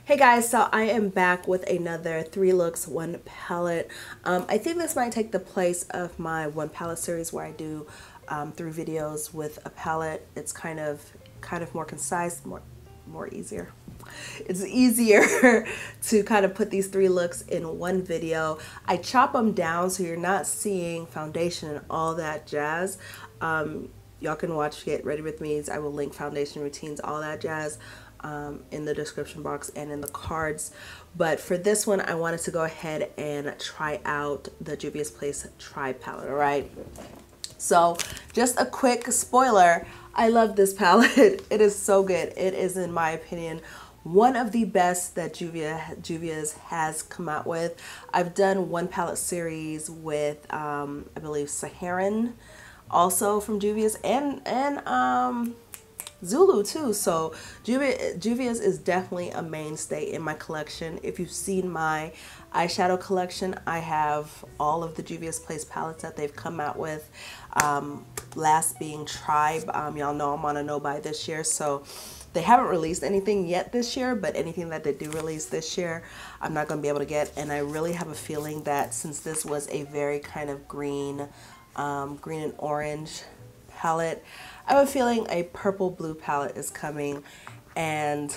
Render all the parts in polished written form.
Hey guys, so I am back with another 3 looks, 1 palette. I think this might take the place of my 1 palette series where I do 3 videos with a palette. It's kind of more concise, more easier. It's easier to kind of put these 3 looks in one video. I chop them down so you're not seeing foundation and all that jazz. Y'all can watch Get Ready With Me. I will link foundation routines, all that jazz, in the description box and in the cards. But for this one, I wanted to go ahead and try out the Juvia's Place Tri palette, all right? So just a quick spoiler, I love this palette. It is so good. It is, in my opinion, one of the best that Juvia's has come out with. I've done 1 palette series with, I believe, Saharan, also from Juvia's, and Zulu too. So Juvia's is definitely a mainstay in my collection. If you've seen my eyeshadow collection, I have all of the Juvia's Place palettes that they've come out with. Last being Tribe. Y'all know I'm on a no buy this year, so they haven't released anything yet this year, but anything that they do release this year, I'm not going to be able to get. And I really have a feeling that since this was a very kind of green and orange palette, I have a feeling a purple blue palette is coming, and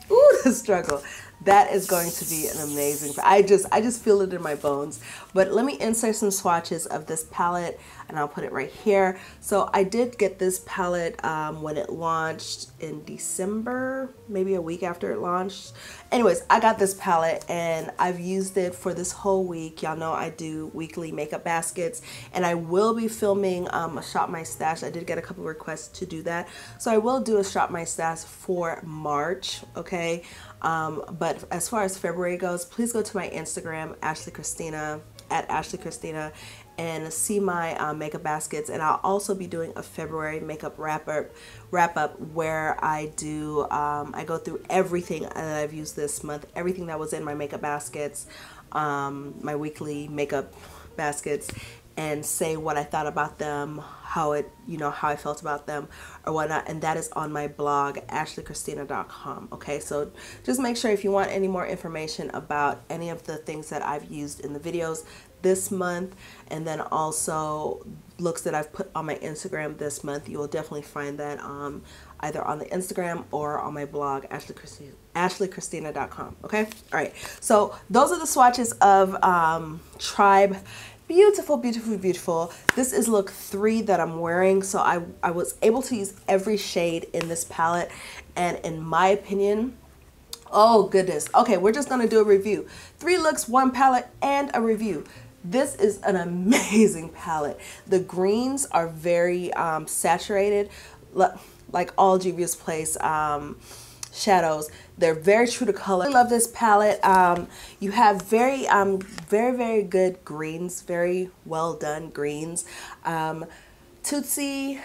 ooh, the struggle. That is going to be an amazing. I just feel it in my bones. But let me insert some swatches of this palette, and I'll put it right here. So I did get this palette when it launched in December, maybe a week after it launched. Anyways, I got this palette and I've used it for this whole week. Y'all know I do weekly makeup baskets, and I will be filming a Shop My Stash. I did get a couple requests to do that, so I will do a Shop My Stash for March, okay? But as far as February goes, please go to my Instagram, Kristena, at Kristena, and see my makeup baskets. And I'll also be doing a February makeup wrap up where I do I go through everything that I've used this month, everything that was in my makeup baskets, my weekly makeup baskets, and say what I thought about them, how I felt about them or whatnot. And that is on my blog, ashleykristena.com. Okay, so just make sure, if you want any more information about any of the things that I've used in the videos this month, and then also looks that I've put on my Instagram this month, you will definitely find that either on the Instagram or on my blog, ashleykristena.com. Okay, all right, so those are the swatches of Tribe. Beautiful, beautiful, beautiful. This is look 3 that I'm wearing. So I was able to use every shade in this palette, and in my opinion, oh goodness. Okay, we're just gonna do a review. 3 looks, 1 palette, and a review. This is an amazing palette. The greens are very saturated, like all Juvia's Place shadows. They're very true to color. I love this palette. You have very very good greens, very well done greens. Tootsie,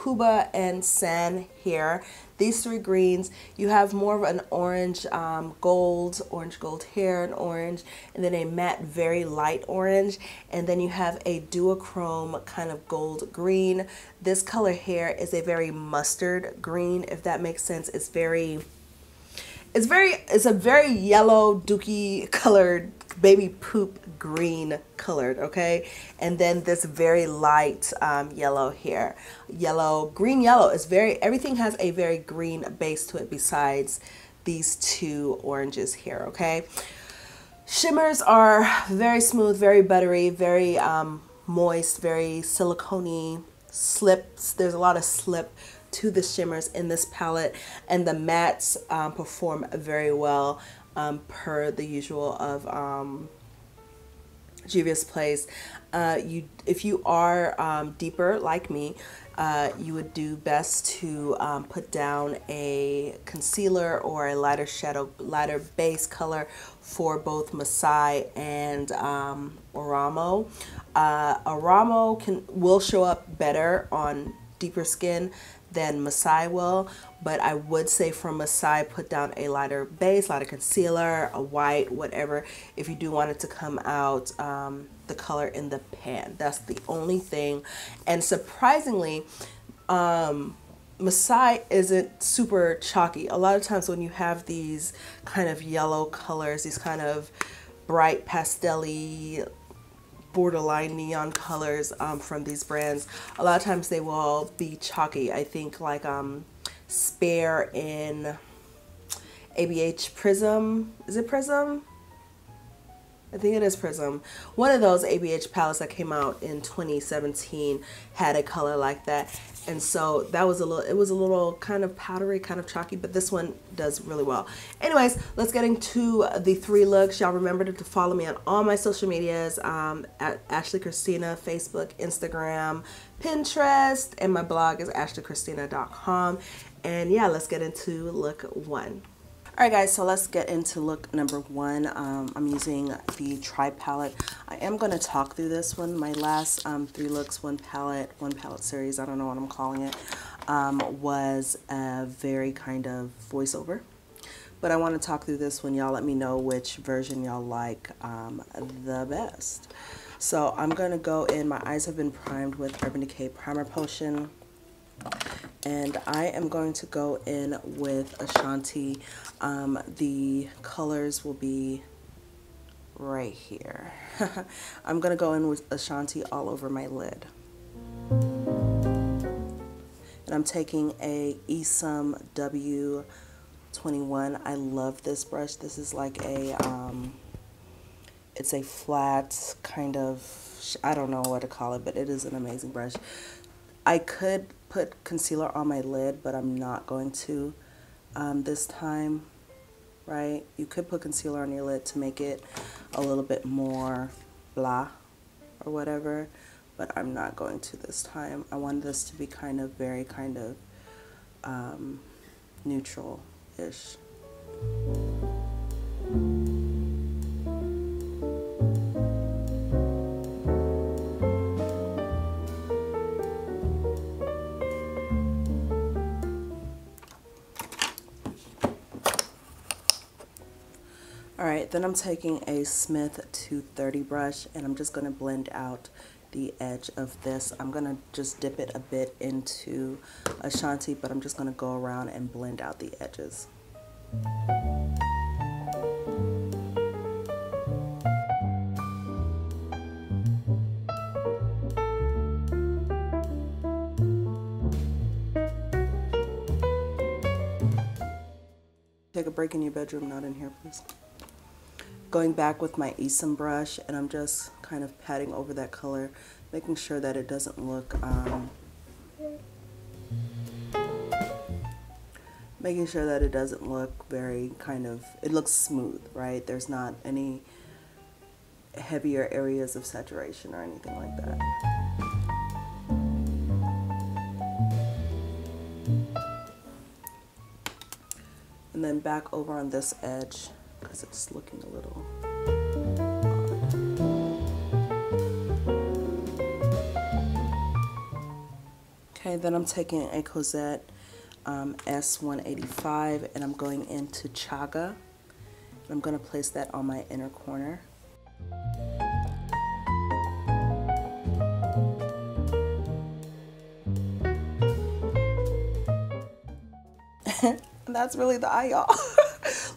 Cuba, and San here. These 3 greens. You have more of an orange orange gold hair, and orange, and then a matte very light orange, and then you have a duochrome kind of gold green. This color here is a very mustard green, if that makes sense. It's a very yellow dookie colored, baby poop green colored, okay? And then this very light yellow here. Green yellow is everything has a very green base to it besides these 2 oranges here, okay? Shimmers are very smooth, very buttery, very moist, very silicone-y, slips. There's a lot of slip to the shimmers in this palette, and the mattes perform very well per the usual of Juvia's Place. If you are deeper like me, you would do best to put down a concealer or a lighter base color for both Masai and Oramo. Oramo will show up better on deeper skin than Masai will, but I would say for Masai, put down a lighter base, lighter concealer, a white, whatever, if you do want it to come out the color in the pan. That's the only thing. And surprisingly, Masai isn't super chalky. A lot of times when you have these kind of yellow colors, these kind of bright pastel-y, borderline neon colors from these brands, a lot of times they will be chalky. I think like Spare in ABH Prism. Is it Prism? I think it is Prism. One of those ABH palettes that came out in 2017 had a color like that. And so that was it was a little kind of powdery, kind of chalky, but this one does really well. Anyways, let's get into the 3 looks. Y'all remember to follow me on all my social medias, at Ashley Kristena, Facebook, Instagram, Pinterest, and my blog is ashleykristena.com. And yeah, let's get into look 1. Alright guys, so let's get into look number 1. I'm using the Tri palette. I am going to talk through this one. My last 3 looks, one palette series, I don't know what I'm calling it, was a very kind of voiceover. But I want to talk through this one. Y'all let me know which version y'all like the best. So I'm going to go in. My eyes have been primed with Urban Decay Primer Potion. And I am going to go in with Ashanti. The colors will be right here. I'm going to go in with Ashanti all over my lid. And I'm taking a Esom W21. I love this brush. This is like a, it's a flat kind of, I don't know what to call it, but it is an amazing brush. I could put concealer on my lid, but I'm not going to this time, right? You could put concealer on your lid to make it a little bit more blah or whatever, but I'm not going to this time. I want this to be kind of very kind of neutral-ish. Alright, then I'm taking a Smith 230 brush and I'm just going to blend out the edge of this. I'm going to just dip it a bit into Ashanti, but I'm just going to go around and blend out the edges. Take a break in your bedroom, not in here, please. Going back with my Esom brush, and I'm just kind of patting over that color, making sure that it doesn't look, very kind of, it looks smooth, right? There's not any heavier areas of saturation or anything like that. And then back over on this edge, because it's looking a little odd. Okay, then I'm taking a Cosette S185 and I'm going into Chaga. And I'm going to place that on my inner corner. And that's really the eye, y'all.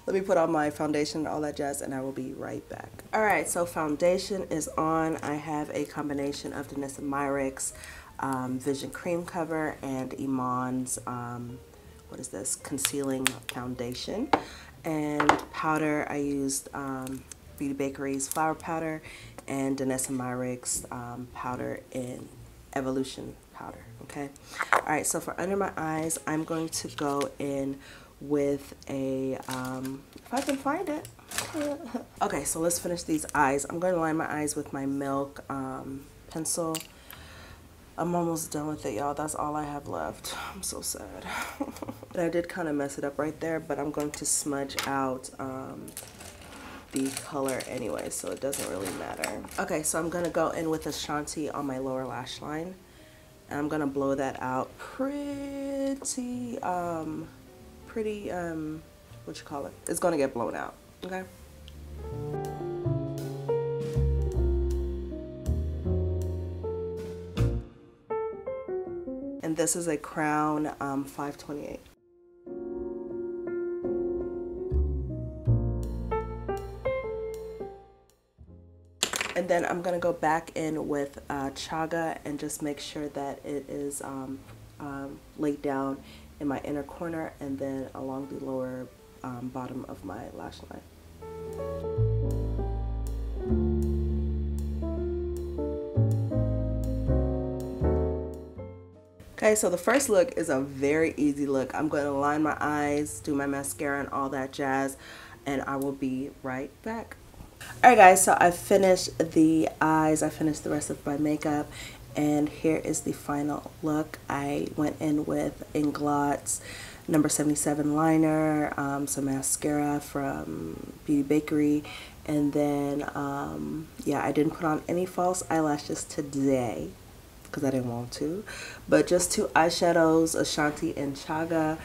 Let me put on my foundation and all that jazz, and I will be right back. Alright, so foundation is on. I have a combination of Danessa Myricks Vision Cream Cover and Iman's, what is this, Concealing Foundation. And powder, I used Beauty Bakery's Flower Powder and Danessa Myricks powder in Evolution Powder, okay? Alright, so for under my eyes, I'm going to go in with a, if I can find it. Okay, so let's finish these eyes. I'm going to line my eyes with my Milk pencil. I'm almost done with it, y'all. That's all I have left. I'm so sad. And I did kind of mess it up right there, but I'm going to smudge out the color anyway, so it doesn't really matter. Okay, so I'm going to go in with Ashanti on my lower lash line. And I'm going to blow that out pretty, what you call it? It's going to get blown out, okay? And And this is a Crown 528. And then I'm gonna go back in with chaga and just make sure that it is laid down in my inner corner and then along the lower bottom of my lash line. Okay, so the first look is a very easy look. I'm going to line my eyes, do my mascara and all that jazz, and I will be right back. Alright guys, so I finished the eyes, I finished the rest of my makeup, and here is the final look. I went in with Inglot's number 77 liner, some mascara from Beauty Bakery, and then yeah, I didn't put on any false eyelashes today because I didn't want to, but just two eyeshadows, Ashanti and Chaga.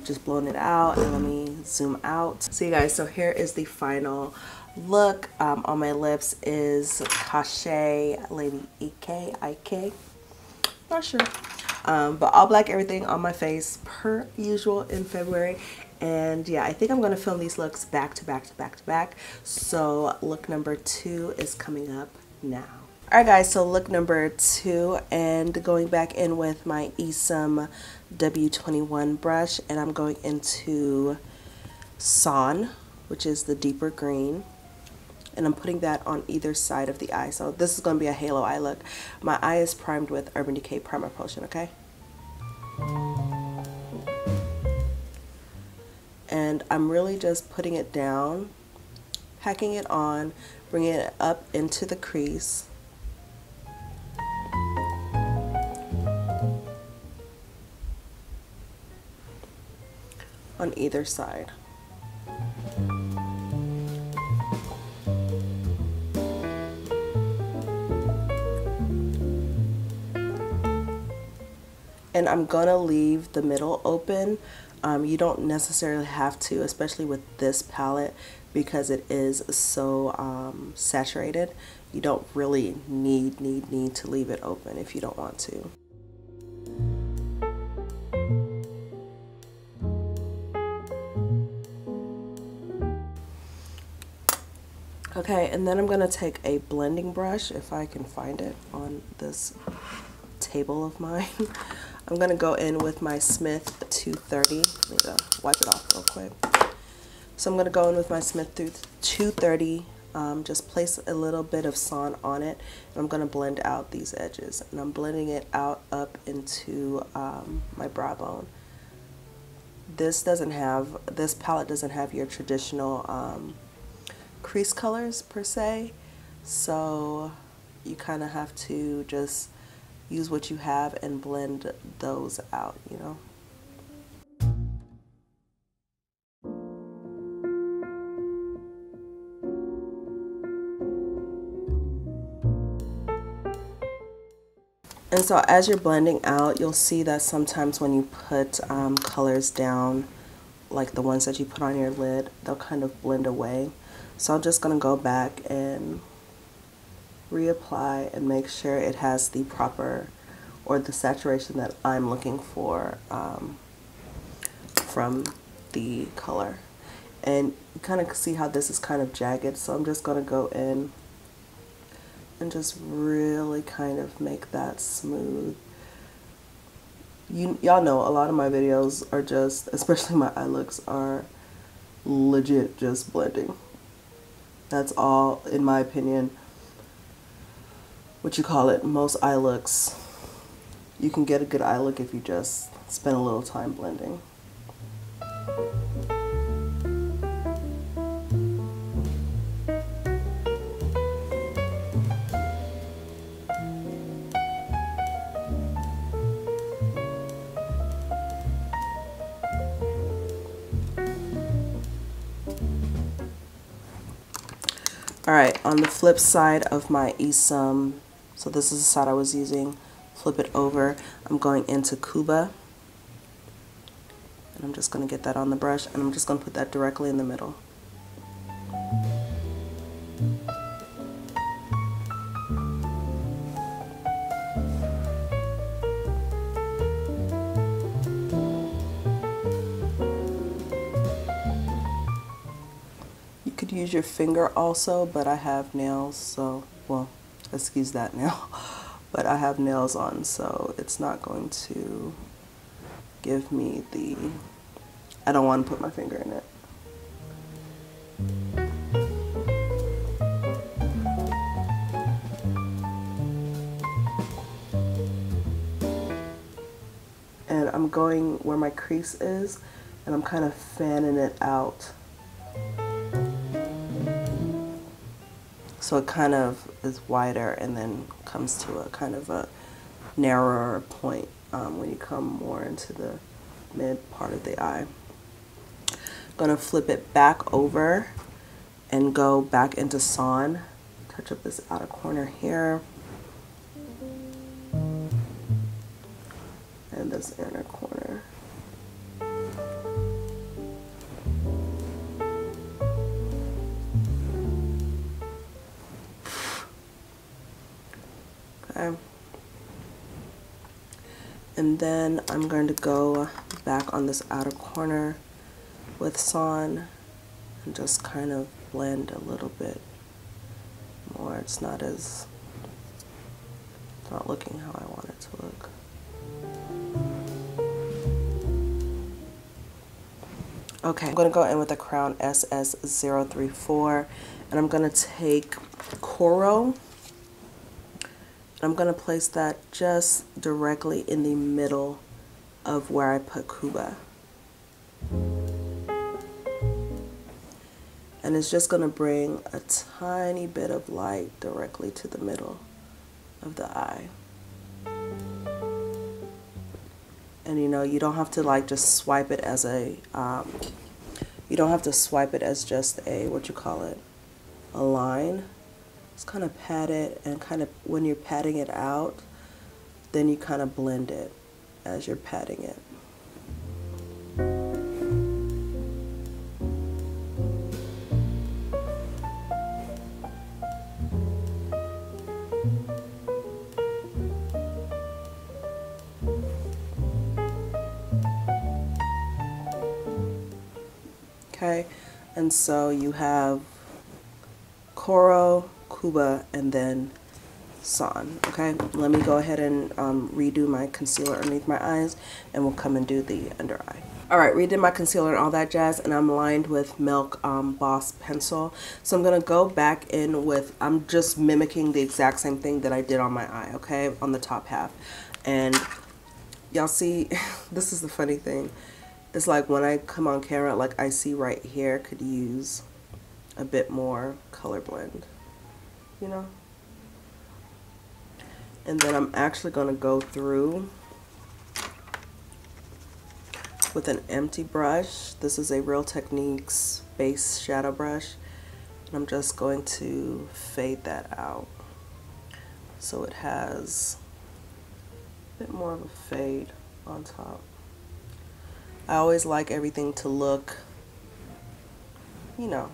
Just blowing it out, and let me zoom out. So you guys, so here is the final look. On my lips is Cache Lady IK, not sure. But all black everything on my face per usual in February. And yeah, I think I'm gonna film these looks back to back to back to back. So look number 2 is coming up now. Alright guys, so look number 2, and going back in with my Esom W21 brush, and I'm going into Son, which is the deeper green, and I'm putting that on either side of the eye. So this is going to be a halo eye look. My eye is primed with Urban Decay Primer Potion, okay? And I'm really just putting it down, packing it on, bringing it up into the crease. On either side. And I'm gonna leave the middle open. You don't necessarily have to, especially with this palette, because it is so saturated. You don't really need to leave it open if you don't want to. Okay, and then I'm going to take a blending brush, if I can find it on this table of mine. I'm going to go in with my Smith 230. Let me wipe it off real quick. So I'm going to go in with my Smith 230, just place a little bit of Son on it, and I'm going to blend out these edges. And I'm blending it out up into my brow bone. This palette doesn't have your traditional crease colors per se, so you kind of have to just use what you have and blend those out, you know. And so as you're blending out, you'll see that sometimes when you put colors down, like the ones that you put on your lid, they'll kind of blend away. So I'm just going to go back and reapply and make sure it has the proper, or the saturation that I'm looking for from the color. And you kind of see how this is kind of jagged, so I'm just going to go in and just really kind of make that smooth. Y'all know a lot of my videos are just, especially my eye looks, are legit just blending. That's all, in my opinion, what you call it, most eye looks. You can get a good eye look if you just spend a little time blending. Alright, on the flip side of my Esom, so this is the side I was using, flip it over, I'm going into Cuba. And I'm just going to get that on the brush, and I'm just going to put that directly in the middle. could use your finger also, but I have nails, so, well, excuse that nail, but I have nails on, so it's not going to give me the, I don't want to put my finger in it. And I'm going where my crease is, and I'm kind of fanning it out. So it kind of is wider and then comes to a kind of a narrower point when you come more into the mid part of the eye. I'm gonna flip it back over and go back into Son. Touch up this outer corner here. And this inner corner. Okay. And then I'm going to go back on this outer corner with Son and just kind of blend a little bit more. It's not looking how I want it to look. Okay, I'm going to go in with the Crown SS034, and I'm going to take Coral. I'm going to place that just directly in the middle of where I put Cuba. And it's just going to bring a tiny bit of light directly to the middle of the eye. And you know, you don't have to like just swipe it as a, you don't have to swipe it as just a, what you call it, a line. Just kind of pat it, and kind of, when you're patting it out, then you kind of blend it as you're patting it. Okay, and so you have Coral, Cuba, and then Son. Okay, let me go ahead and redo my concealer underneath my eyes, and we'll come and do the under eye. All right, redid my concealer and all that jazz, and I'm lined with Milk Boss pencil. So I'm gonna go back in with, I'm just mimicking the exact same thing that I did on my eye, okay, on the top half. And y'all see, this is the funny thing. It's like when I come on camera, like I see right here could use a bit more color blend, you know? And then I'm actually going to go through with an empty brush. This is a Real Techniques base shadow brush. And I'm just going to fade that out so it has a bit more of a fade on top. I always like everything to look, you know,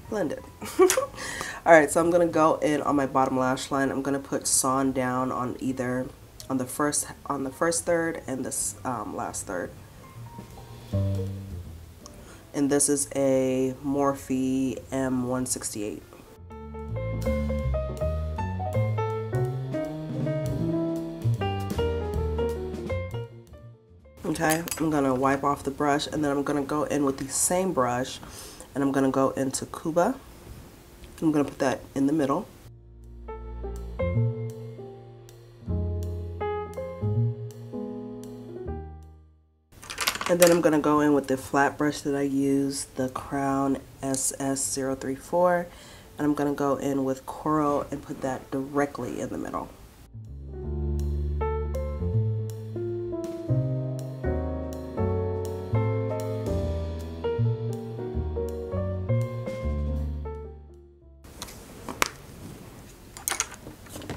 blended. Alright, so I'm going to go in on my bottom lash line. I'm going to put Son down on either, on the first third and this last third. And this is a Morphe M168. Okay, I'm going to wipe off the brush, and then I'm going to go in with the same brush, and I'm going to go into Cuba. I'm going to put that in the middle. And then I'm going to go in with the flat brush that I used, the Crown SS034, and I'm going to go in with Coral and put that directly in the middle.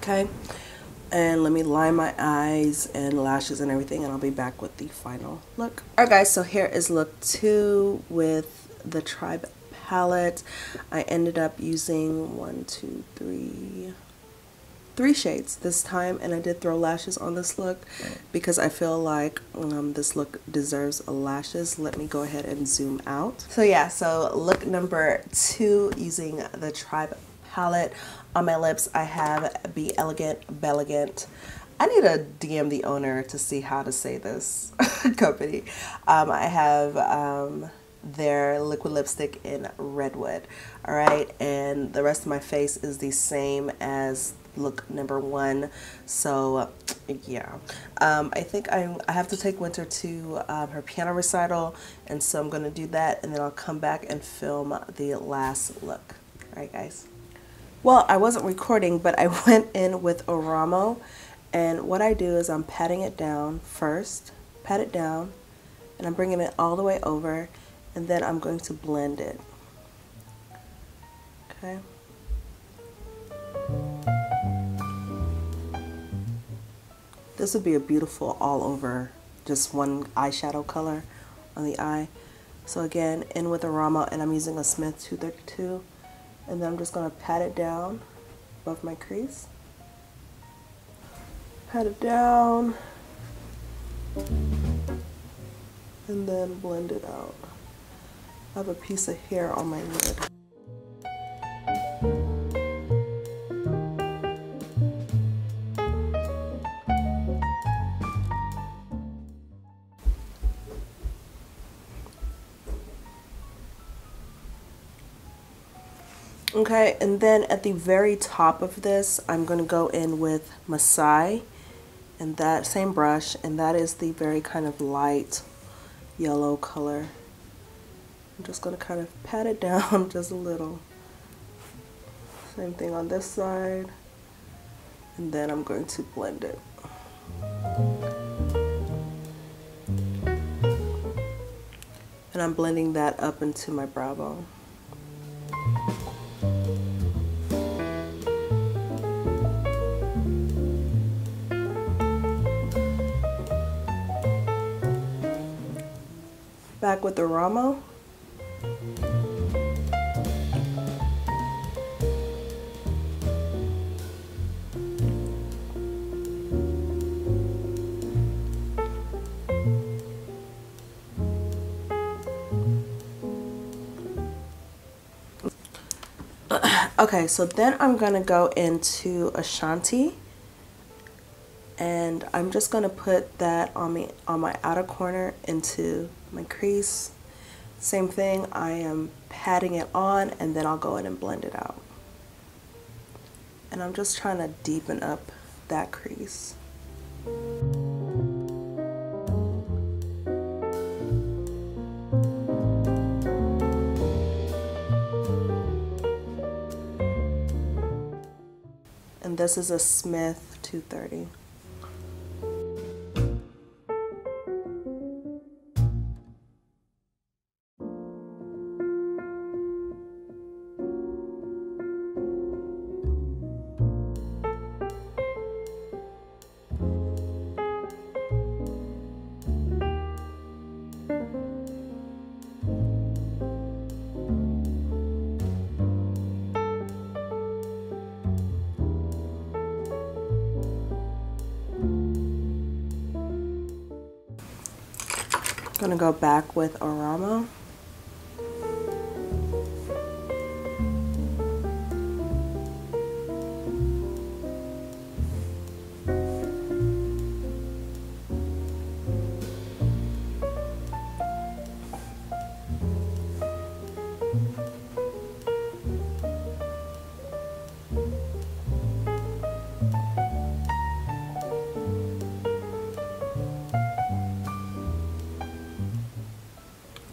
Okay, and let me line my eyes and lashes and everything, and I'll be back with the final look. Alright guys, so here is look 2 with the Tribe palette. I ended up using 1, 2, 3, 3 shades this time, and I did throw lashes on this look because I feel like this look deserves lashes. Let me go ahead and zoom out. So yeah, so look number 2 using the Tribe palette. On my lips I have Be Elegant, Belegant. I need to DM the owner to see how to say this company. I have their liquid lipstick in Redwood. All right, and the rest of my face is the same as look number 1. So yeah, I think I have to take Winter to her piano recital, and so I'm gonna do that, and then I'll come back and film the last look. All right, guys. Well, I wasn't recording, but I went in with Oramo, and what I do is I'm patting it down first, pat it down, and I'm bringing it all the way over, and then I'm going to blend it. Okay. This would be a beautiful all over, just one eyeshadow color on the eye. So again, in with Oramo, and I'm using a Smith 232, and then I'm just going to pat it down above my crease. Pat it down, and then blend it out. I have a piece of hair on my lid. Okay, and then at the very top of this, I'm going to go in with Masai, and that same brush, and that is the very kind of light yellow color. I'm just going to kind of pat it down just a little. Same thing on this side, and then I'm going to blend it. And I'm blending that up into my brow bone. Back with the Oramo. Okay, so then I'm gonna go into Ashanti, and I'm just gonna put that on my outer corner into my crease. Same thing, I am patting it on, and then I'll go in and blend it out. And I'm just trying to deepen up that crease. And this is a Smith 230. I'm gonna go back with Oramo.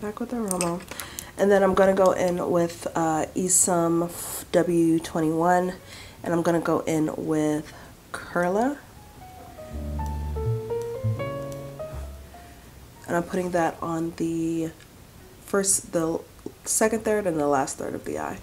Back with the Oramo, and then I'm going to go in with Esom W21, and I'm going to go in with Curla, and I'm putting that on the second third, and the last third of the eye.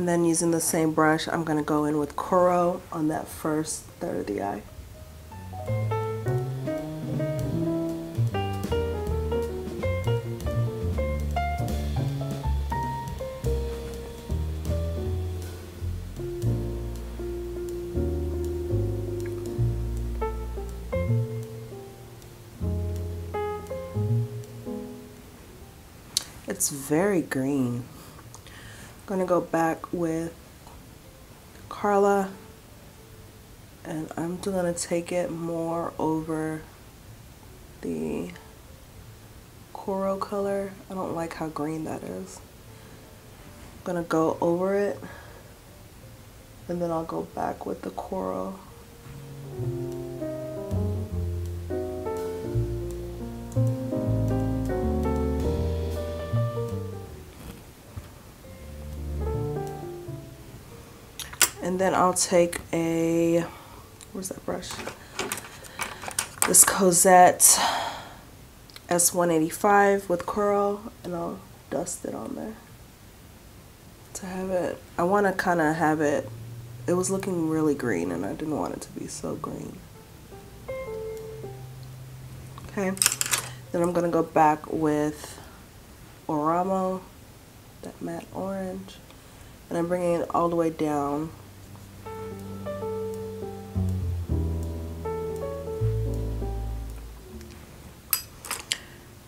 And then using the same brush, I'm going to go in with Coral on that first third of the eye. It's very green. I'm going to go back with Carla, and I'm just going to take it more over the coral color. I don't like how green that is. I'm going to go over it, and then I'll go back with the coral. And then I'll take a, where's that brush? This Cosette S185 with coral, and I'll dust it on there to have it. I want to kind of have it, it was looking really green and I didn't want it to be so green. Okay, then I'm going to go back with Oramo, that matte orange, and I'm bringing it all the way down.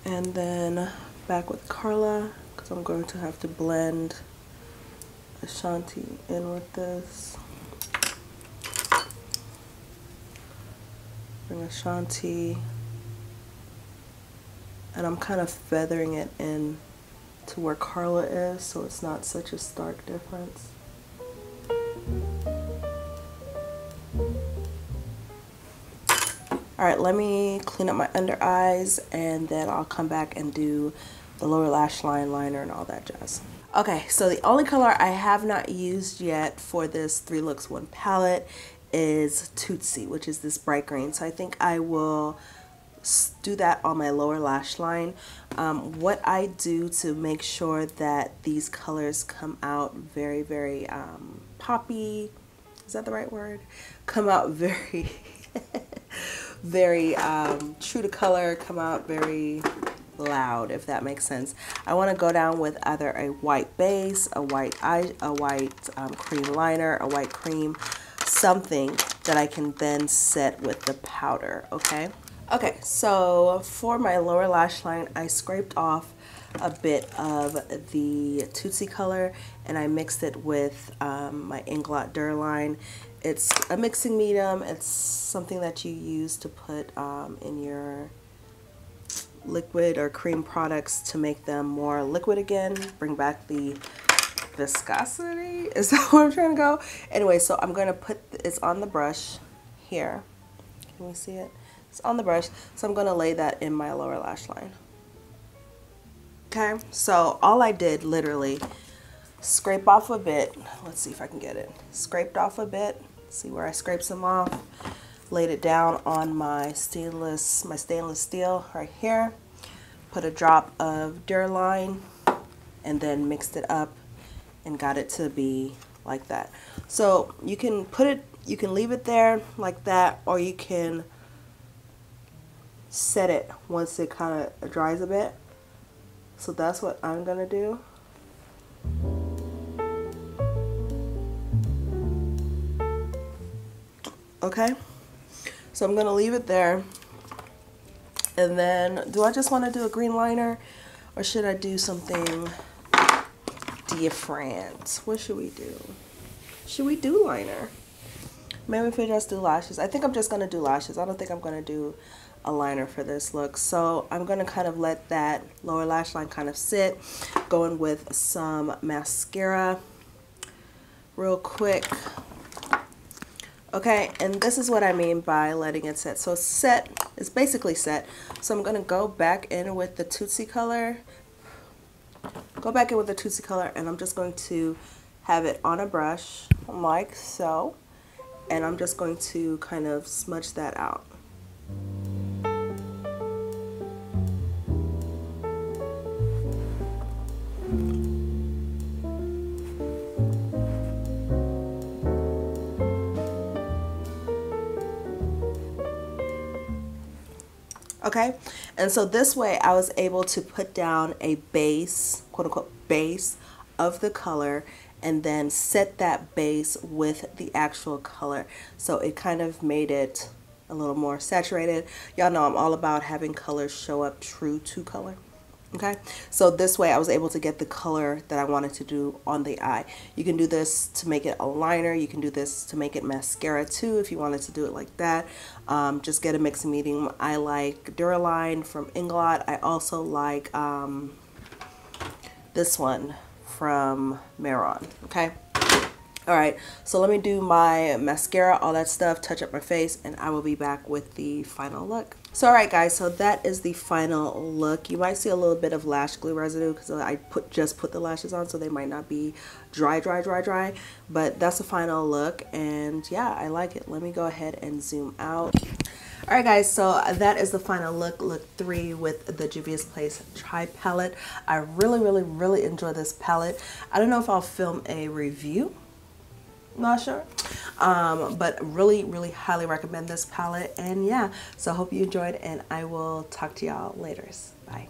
And then back with Carla, because I'm going to have to blend Ashanti in with this. Bring Ashanti, and I'm kind of feathering it in to where Carla is, so it's not such a stark difference. Alright, let me clean up my under eyes, and then I'll come back and do the lower lash line, liner, and all that jazz. Okay, so the only color I have not used yet for this 3 Looks 1 palette is Tootsie, which is this bright green. So I think I will do that on my lower lash line. What I do to make sure that these colors come out very, very poppy, is that the right word? Come out very... very true to color, come out very loud, if that makes sense. I want to go down with either a white base, a white cream liner, a white cream, something that I can then set with the powder. Okay, so for my lower lash line, I scraped off a bit of the Tootsie color and I mixed it with my Inglot Durline. It's a mixing medium. It's something that you use to put in your liquid or cream products to make them more liquid again, bring back the viscosity. Is that where I'm trying to go? Anyway, so I'm going to put, it's on the brush here. Can we see it? It's on the brush. So I'm going to lay that in my lower lash line. Okay, so all I did literally scrape off a bit. Let's see if I can get it. Scraped off a bit. See where I scraped some off. Laid it down on my stainless steel right here. Put a drop of Durline and then mixed it up and got it to be like that. So you can put it, you can leave it there like that, or you can set it once it kind of dries a bit. So that's what I'm gonna do. Okay, so I'm gonna leave it there, and then do I just want to do a green liner, or should I do something different? What should we do? Should we do liner? Maybe if we just do lashes. I think I'm just gonna do lashes. I don't think I'm gonna do a liner for this look. So I'm gonna kind of let that lower lash line kind of sit, going with some mascara real quick. Okay, and this is what I mean by letting it set. So set, it's basically set. So I'm gonna go back in with the Tootsie color. Go back in with the Tootsie color, and I'm just going to have it on a brush like so. And I'm just going to kind of smudge that out. Okay, and so this way I was able to put down a base, quote unquote base of the color, and then set that base with the actual color. So it kind of made it a little more saturated. Y'all know I'm all about having colors show up true to color. Okay, so this way I was able to get the color that I wanted to do on the eye. You can do this to make it a liner. You can do this to make it mascara too if you wanted to do it like that. Just get a mixed medium. I like Duraline from Inglot. I also like this one from Maron. Okay. All right, so let me do my mascara, all that stuff, touch up my face, and I will be back with the final look. So all right guys, so that is the final look. You might see a little bit of lash glue residue because I just put the lashes on, so they might not be dry, but that's the final look, and yeah, I like it. Let me go ahead and zoom out. All right guys, so that is the final look, look 3 with the Juvia's Place Tri Palette. I really enjoy this palette. I don't know if I'll film a review. Not sure, but really highly recommend this palette. And yeah, so I hope you enjoyed, and I will talk to y'all later. Bye.